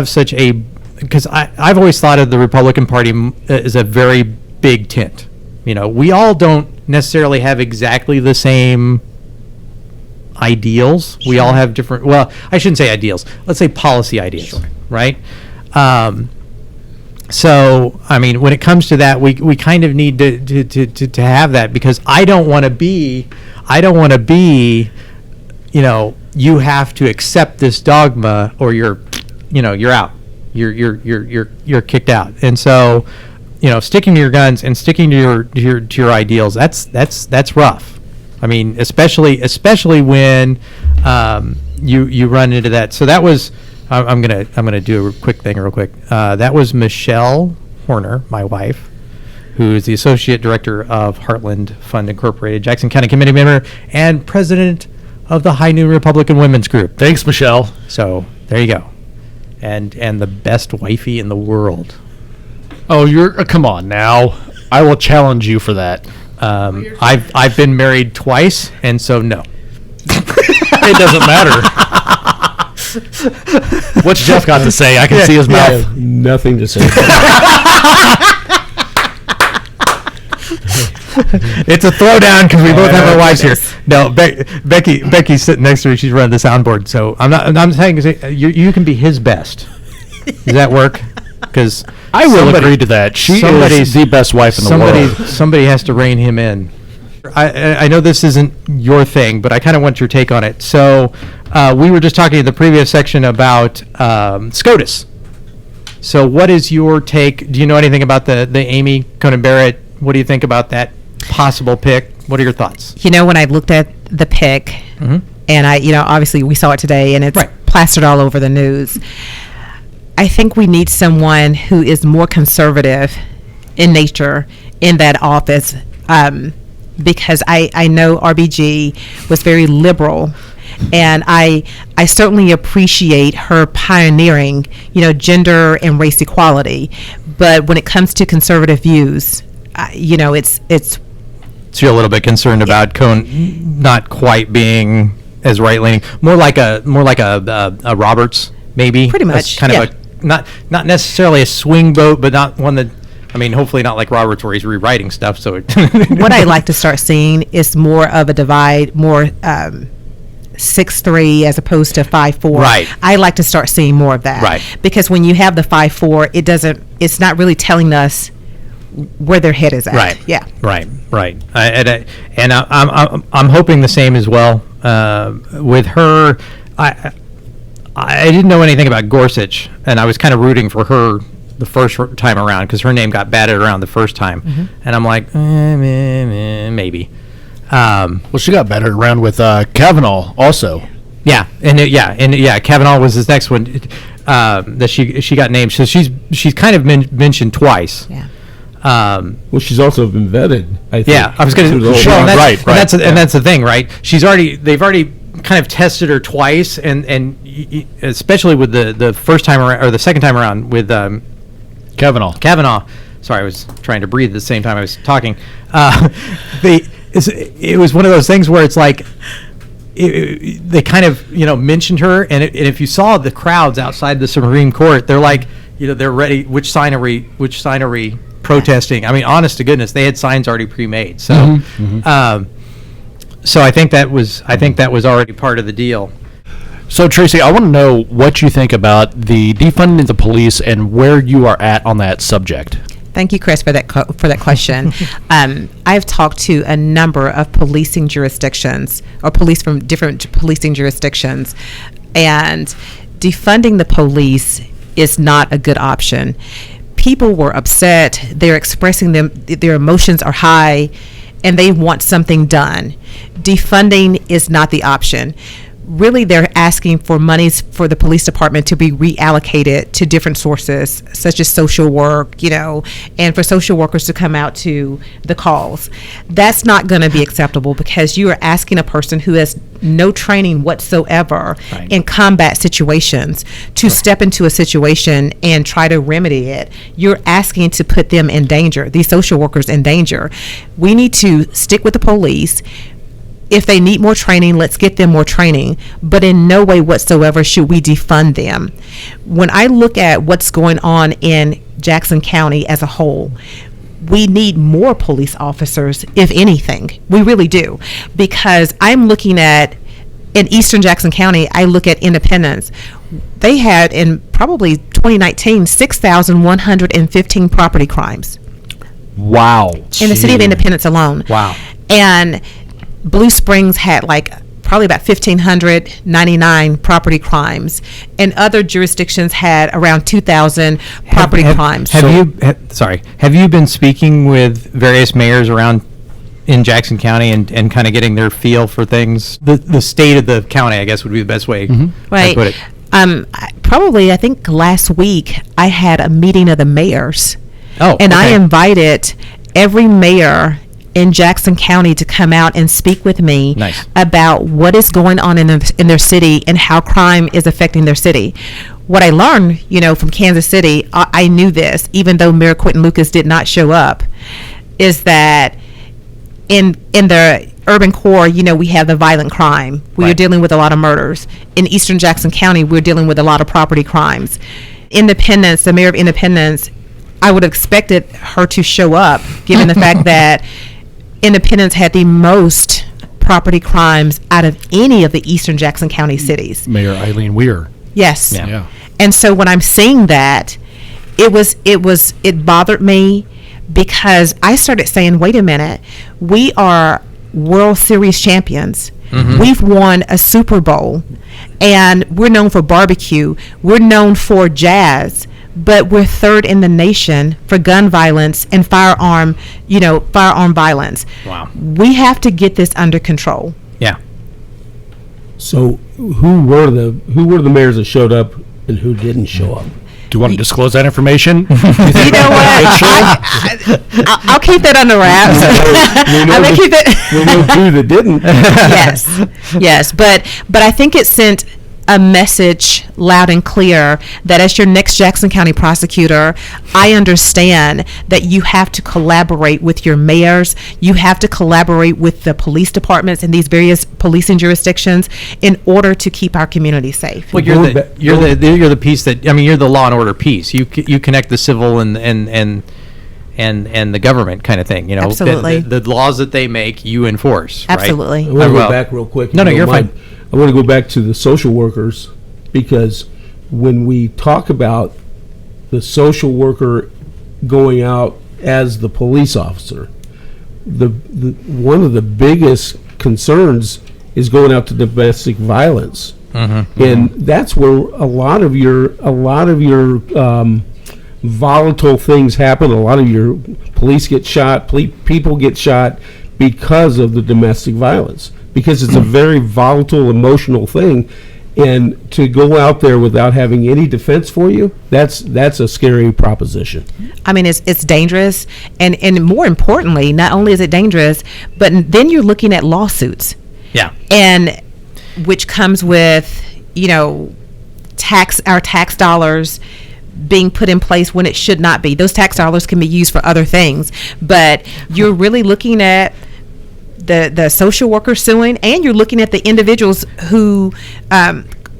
A: such a, because I've always thought of the Republican Party as a very big tent. We all don't necessarily have exactly the same ideals. We all have different, well, I shouldn't say ideals. Let's say policy ideas, right? So, I mean, when it comes to that, we kind of need to have that, because I don't want to be, you have to accept this dogma or you're out. You're kicked out. And so, sticking to your guns and sticking to your ideals, that's rough. I mean, especially when you run into that. So that was, I'm gonna do a quick thing real quick. That was Michelle Horner, my wife, who is the Associate Director of Heartland Fund Incorporated, Jackson County Committee member, and President of the High Noon Republican Women's Group.
B: Thanks, Michelle.
A: So there you go. And the best wifey in the world.
B: Oh, come on now. I will challenge you for that.
A: I've been married twice, and so no.
B: It doesn't matter. What's Jeff got to say? I can see his mouth.
C: Nothing to say.
A: It's a throwdown because we both have our wives here. No, Becky's sitting next to me. She's running the soundboard. So I'm saying you can be his best. Does that work? Because
B: I will agree to that. She is the best wife in the world.
A: Somebody has to rein him in. I know this isn't your thing, but I kind of want your take on it. So we were just talking in the previous section about SCOTUS. So what is your take? Do you know anything about the Amy Coney Barrett? What do you think about that possible pick? What are your thoughts?
E: When I looked at the pick, and obviously we saw it today, and it's plastered all over the news. I think we need someone who is more conservative in nature in that office, because I know RBG was very liberal, and I certainly appreciate her pioneering, gender and race equality. But when it comes to conservative views, it's.
A: So you're a little bit concerned about Cohn not quite being as right leaning, more like a Roberts, maybe.
E: Pretty much,
A: kind of not necessarily a swing vote, but not one that. I mean, hopefully not like Roberts where he's rewriting stuff. So
E: what I'd like to start seeing is more of a divide, more 6-3 as opposed to 5-4.
A: Right.
E: I like to start seeing more of that.
A: Right.
E: Because when you have the 5-4, it's not really telling us where their head is at.
A: Right.
E: Yeah.
A: Right. I'm hoping the same as well. With her, I didn't know anything about Gorsuch, and I was kind of rooting for her the first time around because her name got batted around the first time, and I'm like, maybe.
B: Well, she got batted around with Kavanaugh also.
A: Yeah, and Kavanaugh was his next one that she got named. So she's kind of mentioned twice.
E: Yeah.
C: Well, she's also been vetted, I think.
A: Yeah, I was going to.
B: Right.
A: And that's the thing, right? They've already kind of tested her twice, and especially with the first time around or the second time around with Kavanaugh. Sorry, I was trying to breathe at the same time I was talking. It was one of those things where it's like they kind of mentioned her, and if you saw the crowds outside the Supreme Court, they're like they're ready. Which sign are we protesting? I mean, honest to goodness, they had signs already pre-made. So, so I think that was already part of the deal.
B: So, Tracey, I want to know what you think about the defunding the police and where you are at on that subject.
E: Thank you, Chris, for that question. I've talked to a number of policing jurisdictions, or police from different policing jurisdictions, and defunding the police is not a good option. People were upset. They're expressing their emotions are high, and they want something done. Defunding is not the option. Really, they're asking for monies for the police department to be reallocated to different sources, such as social work, and for social workers to come out to the calls. That's not going to be acceptable because you are asking a person who has no training whatsoever in combat situations to step into a situation and try to remedy it. You're asking to put them in danger, these social workers in danger. We need to stick with the police. If they need more training, let's get them more training. But in no way whatsoever should we defund them. When I look at what's going on in Jackson County as a whole, we need more police officers, if anything. We really do. Because I'm looking at in Eastern Jackson County, I look at Independence. They had in probably 2019 6,115 property crimes
B: Wow.
E: in the city of Independence alone.
A: Wow.
E: And Blue Springs had like probably about 1,599 property crimes, and other jurisdictions had around 2,000 property crimes.
A: Have you been speaking with various mayors around in Jackson County and kind of getting their feel for things? The state of the county, I guess, would be the best way to
E: Right.
A: put it.
E: I think last week I had a meeting of the mayors.
A: Oh,
E: and I
A: okay.
E: invited every mayor in Jackson County to come out and speak with me
A: Nice.
E: about what is going on in their city and how crime is affecting their city. What I learned, from Kansas City, I knew this, even though Mayor Quentin Lucas did not show up, is that in the urban core, we have the violent crime. We are
A: Right.
E: dealing with a lot of murders. In Eastern Jackson County, we're dealing with a lot of property crimes. Independence, the mayor of Independence, I would have expected her to show up, given the fact that Independence had the most property crimes out of any of the Eastern Jackson County cities.
B: Mayor Eileen Weir.
E: Yes.
A: Yeah.
B: Yeah.
E: And so when I'm seeing that, it bothered me, because I started saying, wait a minute, we are World Series champions. We've won a Super Bowl, and we're known for barbecue. We're known for jazz, but we're third in the nation for gun violence and firearm violence.
A: Wow.
E: We have to get this under control.
A: Yeah.
C: So who were the mayors that showed up and who didn't show up?
B: Do you want to disclose that information?
E: You know what? I'll keep that under wraps. I may keep that.
C: We know two that didn't.
E: Yes, but I think it sent a message loud and clear that as your next Jackson County prosecutor, I understand that you have to collaborate with your mayors. You have to collaborate with the police departments in these various policing jurisdictions in order to keep our community safe.
A: Well, you're the piece that, you're the law and order piece. You connect the civil and the government kind of thing.
E: Absolutely.
A: The laws that they make, you enforce. Right?
E: Absolutely.
C: I want to
A: Well,
C: go back real quick. if
A: No,
C: you
A: no,
C: don't
A: you're
C: mind.
A: fine.
C: I want to go back to the social workers, because when we talk about the social worker going out as the police officer, the one of the biggest concerns is going out to domestic violence, and that's where a lot of your volatile things happen. A lot of your police get shot, people get shot because of the domestic violence, because it's a very volatile, emotional thing. And to go out there without having any defense for you, that's a scary proposition.
E: It's dangerous, and more importantly, not only is it dangerous, but then you're looking at lawsuits,
A: Yeah.
E: and which comes with our tax dollars being put in place when it should not be. Those tax dollars can be used for other things, but you're really looking at the social worker suing, and you're looking at the individuals who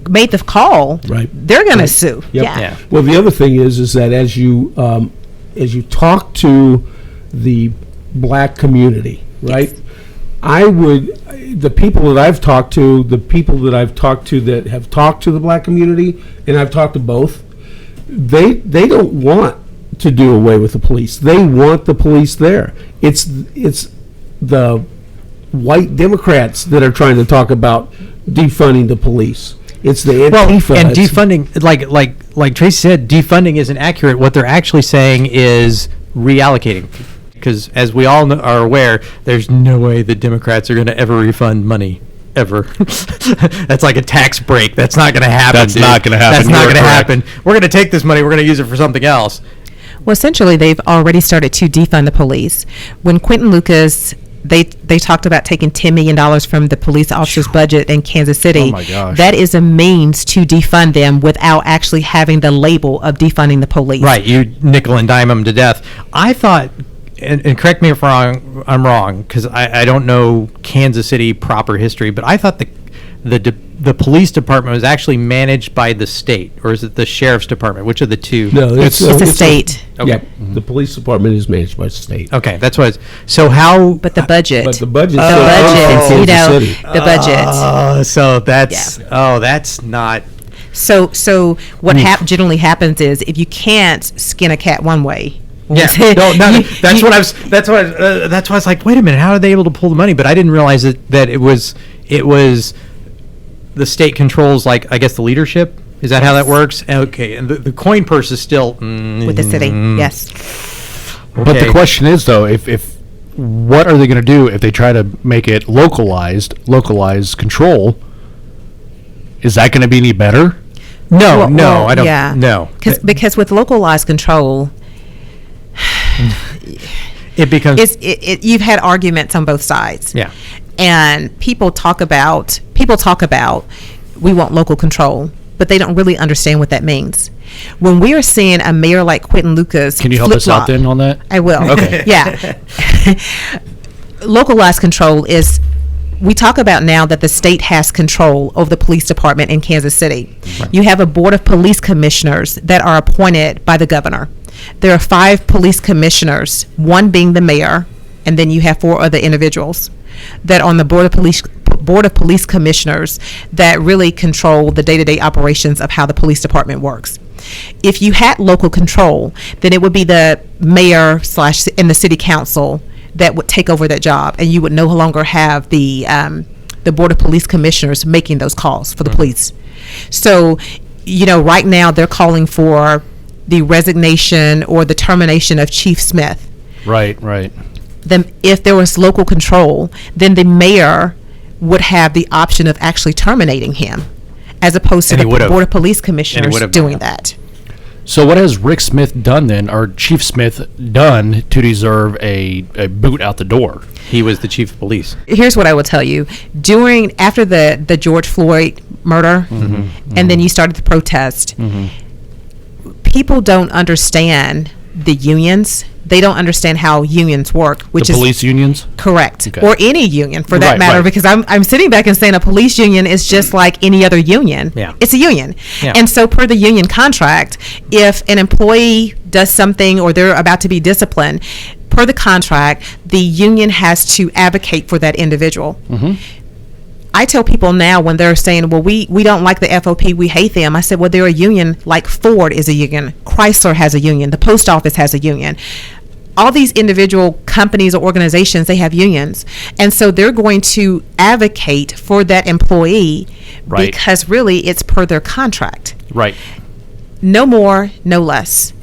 E: made the call.
C: Right.
E: They're going to sue.
C: Yep.
A: Yeah.
C: Well, the other thing is that as you talk to the black community, right?
E: Yes.
C: The people that I've talked to that have talked to the black community, and I've talked to both, they don't want to do away with the police. They want the police there. It's the white Democrats that are trying to talk about defunding the police. It's the Antifa.
A: And defunding, like Tracy said, defunding isn't accurate. What they're actually saying is reallocating. Because as we all are aware, there's no way the Democrats are going to ever refund money. Ever. That's like a tax break. That's not going to happen.
B: That's not gonna happen.
A: That's not
B: You are
A: going to
B: correct.
A: happen. We're going to take this money. We're going to use it for something else.
E: Well, essentially, they've already started to defund the police. When Quentin Lucas, they talked about taking $10 million from the police officer's budget in Kansas City.
B: Oh, my gosh.
E: That is a means to defund them without actually having the label of defunding the police.
A: Right. You nickel and dime them to death. I thought, and correct me if I'm wrong, because I don't know Kansas City proper history, but I thought the police department was actually managed by the state, or is it the sheriff's department? Which of the two?
C: No,
E: It's a state.
A: Okay.
C: Yeah, the police department is managed by the state.
A: Okay, that's what. So how?
E: But the budget.
C: But the budget.
E: the budget,
C: in Kansas City.
E: the budget.
A: So that's that's not.
E: So what generally happens is if you can't skin a cat one way.
A: That's what I was. That's why I was like, wait a minute, how are they able to pull the money? But I didn't realize that it was the state controls, like, I guess, the leadership. Is that how that works? Okay, and the coin purse is still
E: with the city. Yes.
B: But the question is, though, if what are they going to do if they try to make it localized control? Is that going to be any better?
A: No, I don't.
E: Yeah.
A: No,
E: Because with localized control,
A: it becomes.
E: You've had arguments on both sides.
A: Yeah.
E: And people talk about we want local control, but they don't really understand what that means. When we are seeing a mayor like Quentin Lucas,
B: Can you help us out then on that?
E: I will.
B: Okay.
E: Yeah. Localized control is, we talk about now that the state has control over the police department in Kansas City. Right. You have a board of police commissioners that are appointed by the governor. There are 5 police commissioners, one being the mayor, and then you have 4 other individuals that are on the board of police commissioners that really control the day-to-day operations of how the police department works. If you had local control, then it would be the mayor / and the city council that would take over that job, and you would no longer have the board of police commissioners making those calls for the police. So, right now they're calling for the resignation or the termination of Chief Smith.
B: Right.
E: Then if there was local control, then the mayor would have the option of actually terminating him, as opposed to the board of police commissioners doing that.
B: So what has Rick Smith done then, or Chief Smith done, to deserve a boot out the door?
A: He was the chief of police.
E: Here's what I will tell you. After the George Floyd murder, and then you started the protest, people don't understand the unions. They don't understand how unions work, which is
B: police unions?
E: Correct.
B: Okay.
E: Or any union for that matter, because I'm sitting back and saying a police union is just like any other union.
A: Yeah.
E: It's a union.
A: Yeah.
E: And so per the union contract, if an employee does something or they're about to be disciplined, per the contract, the union has to advocate for that individual. I tell people now when they're saying, well, we don't like the FOP, we hate them. I said, well, they're a union like Ford is a union, Chrysler has a union, the post office has a union. All these individual companies or organizations, they have unions. And so they're going to advocate for that employee because really it's per their contract.
B: Right.
E: No more, no less.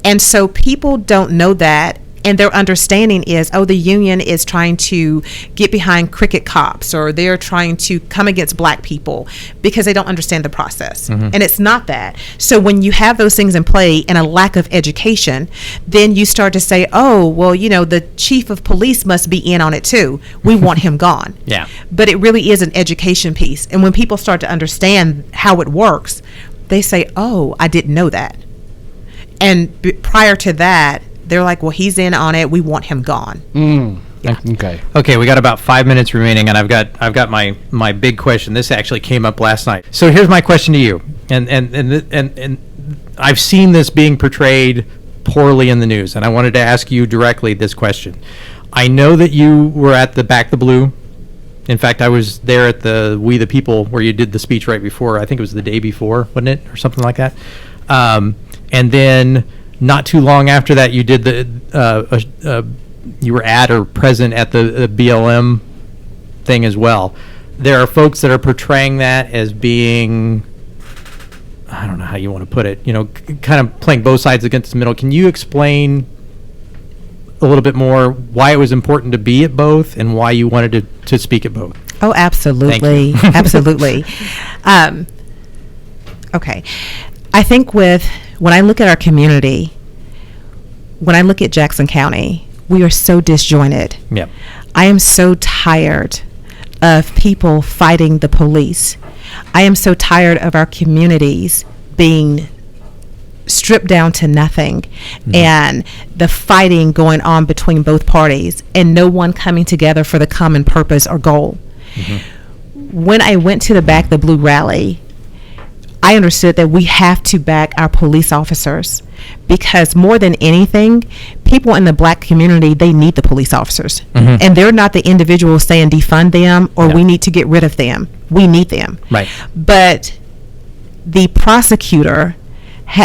E: And so people don't know that. And their understanding is, the union is trying to get behind cricket cops, or they're trying to come against black people, because they don't understand the process. And it's not that. So when you have those things in play and a lack of education, then you start to say, the chief of police must be in on it too. We want him gone.
A: Yeah.
E: But it really is an education piece. And when people start to understand how it works, they say, I didn't know that. And prior to that, they're like, well, he's in on it. We want him gone.
B: Yeah.
A: Okay, we got about 5 minutes remaining, and I've got my big question. This actually came up last night. So here's my question to you, and I've seen this being portrayed poorly in the news, and I wanted to ask you directly this question. I know that you were at the Back the Blue. In fact, I was there at the We the People where you did the speech right before. I think it was the day before, wasn't it, or something like that? And then not too long after that, you did you were at or present at the BLM thing as well. There are folks that are portraying that as being, I don't know how you want to put it, kind of playing both sides against the middle. Can you explain a little bit more why it was important to be at both and why you wanted to speak at both?
E: Oh, absolutely. Absolutely. Okay. I think when I look at our community, when I look at Jackson County, we are so disjointed.
A: Yep.
E: I am so tired of people fighting the police. I am so tired of our communities being stripped down to nothing, and the fighting going on between both parties, and no one coming together for the common purpose or goal. when I went to the Back the Blue rally, I understood that we have to back our police officers, because more than anything, people in the black community, they need the police officers. And they're not the individuals saying defund them or we need to get rid of them. We need them.
A: Right.
E: But the prosecutor,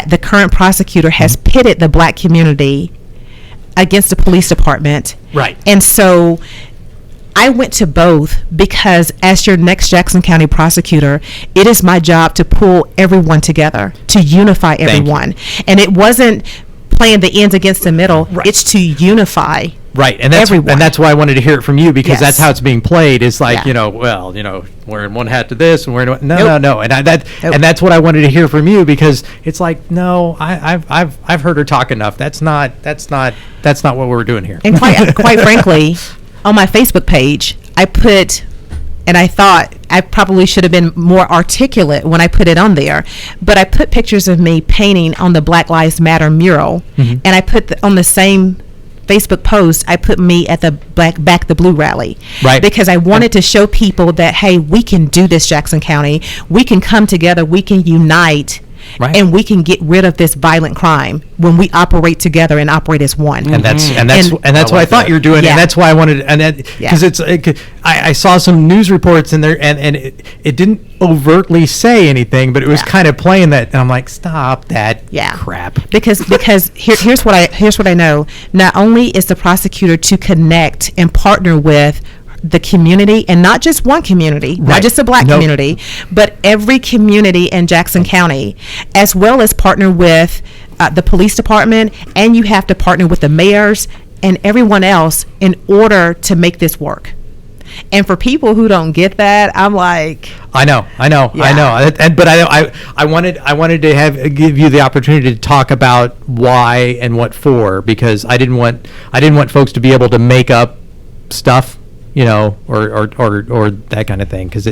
E: the current prosecutor has pitted the black community against the police department.
A: Right.
E: And so I went to both because as your next Jackson County prosecutor, it is my job to pull everyone together, to unify everyone. And it wasn't playing the ends against the middle.
A: Right.
E: It's to unify.
A: Right, and that's
E: everyone.
A: and that's why I wanted to hear it from you, because
E: Yes.
A: that's how it's being played. It's like,
E: Yeah.
A: wearing one hat to this and wearing no,
E: Nope.
A: and
E: Nope.
A: and that's what I wanted to hear from you, because it's like, no, I've heard her talk enough. That's not what we're doing here.
E: And quite frankly, on my Facebook page, I put, and I thought I probably should have been more articulate when I put it on there, but I put pictures of me painting on the Black Lives Matter mural, and I put on the same Facebook post, I put me at the Back the Blue rally.
A: Right.
E: Because I wanted to show people that, hey, we can do this, Jackson County. We can come together. We can unite.
A: Right.
E: And we can get rid of this violent crime when we operate together and operate as one.
A: And that's
E: And-
A: what I thought you were doing,
E: Yeah.
A: and that's why I wanted, and
E: Yeah.
A: because I saw some news reports in there, and it didn't overtly say anything, but it was
E: Yeah.
A: kind of playing that, and I'm like, stop that crap.
E: Because here's what I know. Not only is the prosecutor to connect and partner with the community, and not just one community,
A: Right.
E: not just the black
A: Nope.
E: community, but every community in Jackson County, as well as partner with the police department, and you have to partner with the mayors and everyone else in order to make this work. And for people who don't get that, I'm like,
A: I know.
E: Yeah.
A: But I wanted to give you the opportunity to talk about why and what for, because I didn't want folks to be able to make up stuff, or that kind of thing, because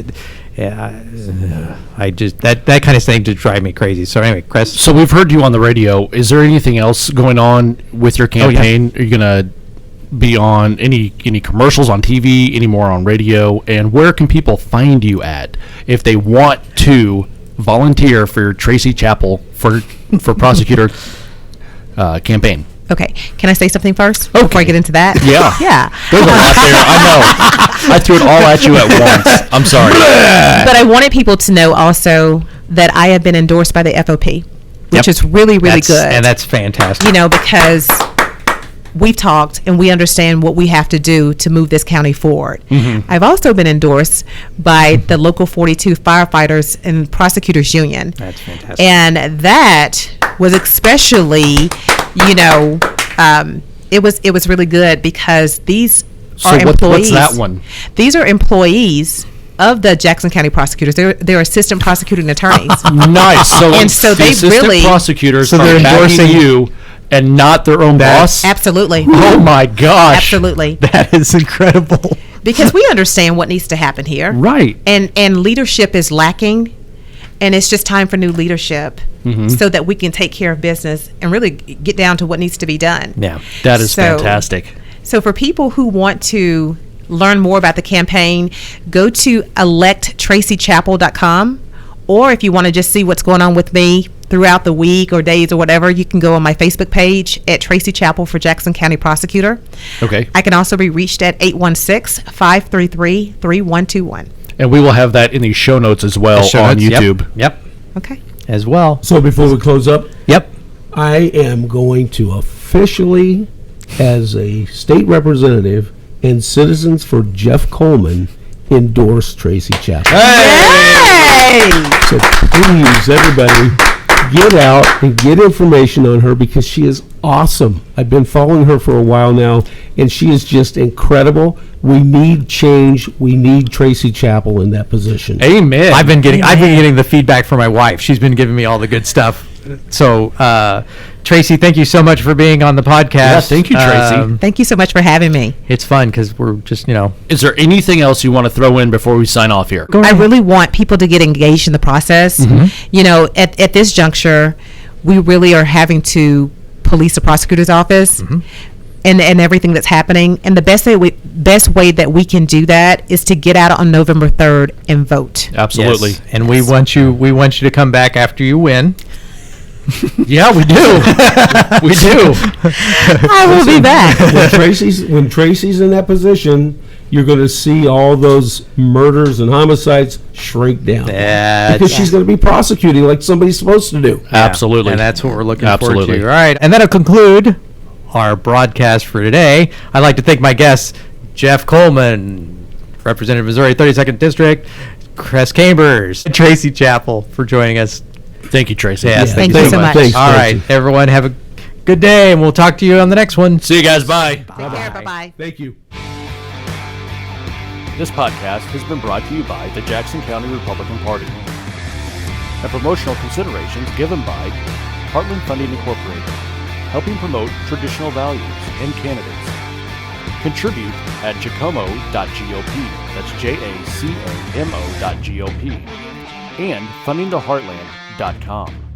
A: I just that kind of thing to drive me crazy. So anyway, Chris.
B: So we've heard you on the radio. Is there anything else going on with your campaign? Are you gonna be on any commercials on TV, any more on radio? And where can people find you at if they want to volunteer for your Tracey Chappell for prosecutor campaign?
E: okay, can I say something first
B: Okay.
E: before I get into that?
B: Yeah.
E: Yeah.
B: There's a lot there. I know. I threw it all at you at once. I'm sorry.
E: But I wanted people to know also that I have been endorsed by the FOP, which
A: Yep.
E: is really, really good.
A: And that's fantastic.
E: Because we've talked and we understand what we have to do to move this county forward. I've also been endorsed by the local 42 firefighters and prosecutors union.
A: That's fantastic.
E: And that was especially, it was really good because these are employees.
B: What's that one?
E: These are employees of the Jackson County prosecutors. They're assistant prosecuting attorneys.
B: Nice. So,
E: And so
B: the
E: they
B: assistant
E: really-
B: prosecutors
A: So they're
B: are backing
A: endorsing
B: you and not their own boss.
E: Absolutely.
B: Oh my gosh.
E: Absolutely.
A: That is incredible.
E: Because we understand what needs to happen here.
B: Right.
E: And leadership is lacking, and it's just time for new leadership so that we can take care of business and really get down to what needs to be done.
A: Yeah.
B: That is
E: So-
B: fantastic.
E: So for people who want to learn more about the campaign, go to electtraceychappell.com, or if you want to just see what's going on with me throughout the week or days or whatever, you can go on my Facebook page at Tracey Chappell for Jackson County Prosecutor.
B: Okay.
E: I can also be reached at 816-533-3121.
B: And we will have that in the show notes as well
A: Show
B: on
A: notes, yep,
B: YouTube.
A: Yep.
E: Okay.
A: As well.
C: So before we close up,
A: Yep.
C: I am going to officially, as a state representative and Citizens for Jeff Coleman, endorse Tracey Chappell.
E: Hey!
C: So please, everybody, get out and get information on her because she is awesome. I've been following her for a while now, and she is just incredible. We need change. We need Tracey Chappell in that position.
B: Amen.
A: I've been getting the feedback from my wife. She's been giving me all the good stuff. So, Tracey, thank you so much for being on the podcast.
B: Yeah, thank you, Tracey.
E: Thank you so much for having me.
A: It's fun because we're just,
B: Is there anything else you want to throw in before we sign off here?
E: I really want people to get engaged in the process. At this juncture, we really are having to police the prosecutor's office. and everything that's happening. And the best way that we can do that is to get out on November 3rd and vote.
B: Absolutely.
A: Yes. And we want you to come back after you win.
B: Yeah, we do. We do.
E: I will be back.
C: When Tracy's in that position, you're going to see all those murders and homicides shrink down. Because she's going to be prosecuting like somebody's supposed to do.
B: Absolutely.
A: And that's what we're looking
B: Absolutely.
A: forward to. All right. And that'll conclude our broadcast for today. I'd like to thank my guests, Jeff Coleman, Representative Missouri 32nd District, Chris Chambers, Tracey Chappell for joining us.
B: Thank you, Tracy.
A: Yes,
E: Thank you so much.
C: Thanks,
A: All
C: Tracy.
A: right, everyone, have a good day, and we'll talk to you on the next one.
B: See you guys. Bye.
E: Take care. Bye-bye.
C: Thank you.
B: This podcast has been brought to you by the Jackson County Republican Party and promotional considerations given by Heartland Funding Incorporated, helping promote traditional values and candidates. Contribute at jacamo.gop, that's JACAMO.gop, and fundingtheheartland.com.